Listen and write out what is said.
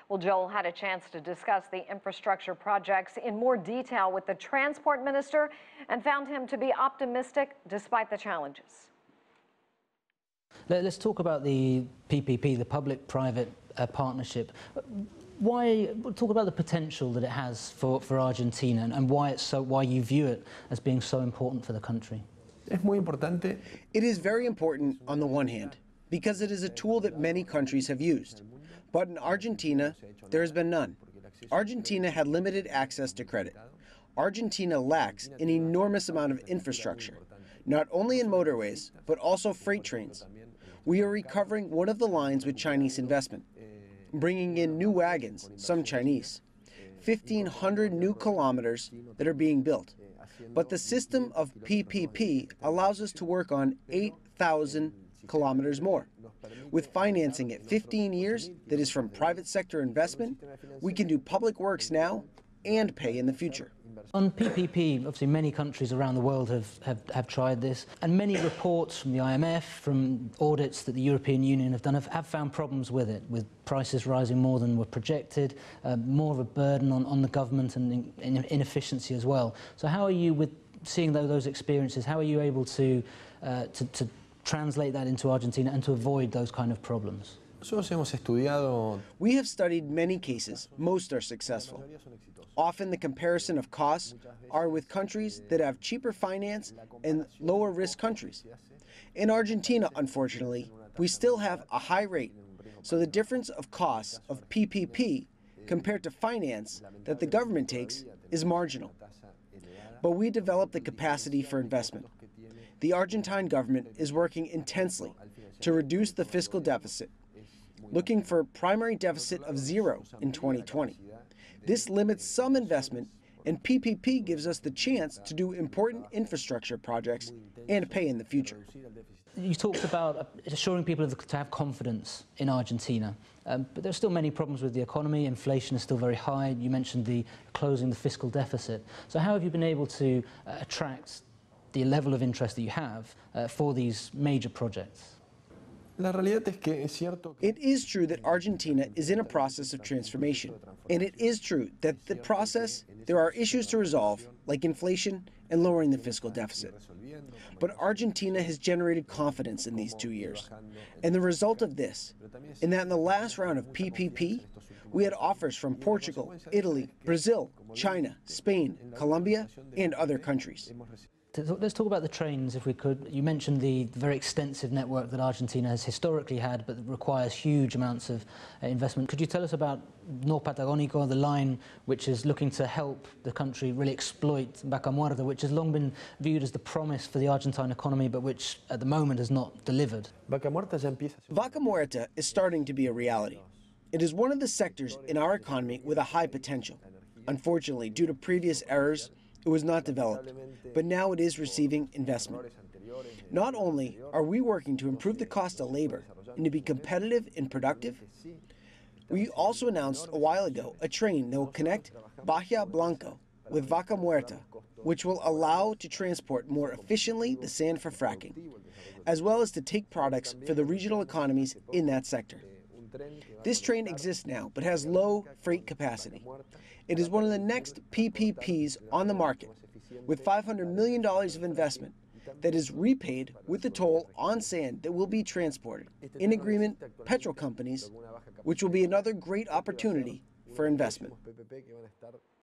Well, Joel had a chance to discuss the infrastructure projects in more detail with the transport minister and found him to be optimistic despite the challenges. Let's talk about the PPP, the public-private partnership. Talk about the potential that it has for Argentina and why you view it as being so important for the country. It is very important on the one hand, because it is a tool that many countries have used. But in Argentina, there has been none. Argentina had limited access to credit. Argentina lacks an enormous amount of infrastructure, not only in motorways, but also freight trains. We are recovering one of the lines with Chinese investment, bringing in new wagons, some Chinese, 1,500 new kilometers that are being built. But the system of PPP allows us to work on 8,000 kilometers more. With financing at 15 years that is from private sector investment, we can do public works now and pay in the future. On PPP, obviously many countries around the world have tried this, and many reports from the IMF, from audits that the European Union have done, have found problems with it, with prices rising more than were projected, more of a burden on the government and inefficiency as well. So how are you, with seeing those experiences, how are you able to translate that into Argentina and to avoid those kind of problems? We have studied many cases. Most are successful. Often the comparison of costs are with countries that have cheaper finance and lower risk countries. In Argentina, unfortunately, we still have a high rate, so the difference of costs of PPP compared to finance that the government takes is marginal. But we developed the capacity for investment. The Argentine government is working intensely to reduce the fiscal deficit, looking for a primary deficit of 0 in 2020. This limits some investment, and PPP gives us the chance to do important infrastructure projects and pay in the future. You talked about assuring people to have confidence in Argentina, but there are still many problems with the economy. Inflation is still very high. You mentioned closing the fiscal deficit. So how have you been able to attract the level of interest that you have for these major projects? It is true that Argentina is in a process of transformation, and it is true that there are issues to resolve, like inflation and lowering the fiscal deficit. But Argentina has generated confidence in these 2 years, and the result of this, in that in the last round of PPP, we had offers from Portugal, Italy, Brazil, China, Spain, Colombia, and other countries. Let's talk about the trains, if we could. You mentioned the very extensive network that Argentina has historically had, but requires huge amounts of investment. Could you tell us about North Patagónico, the line which is looking to help the country really exploit Vaca Muerta, which has long been viewed as the promise for the Argentine economy, but which at the moment has not delivered? Vaca Muerta is starting to be a reality. It is one of the sectors in our economy with a high potential. Unfortunately, due to previous errors, it was not developed, but now it is receiving investment. Not only are we working to improve the cost of labor and to be competitive and productive, we also announced a while ago a train that will connect Bahia Blanco with Vaca Muerta, which will allow to transport more efficiently the sand for fracking, as well as to take products for the regional economies in that sector. This train exists now, but has low freight capacity. It is one of the next PPPs on the market, with $500 million of investment that is repaid with the toll on sand that will be transported. In agreement, petrol companies, which will be another great opportunity for investment.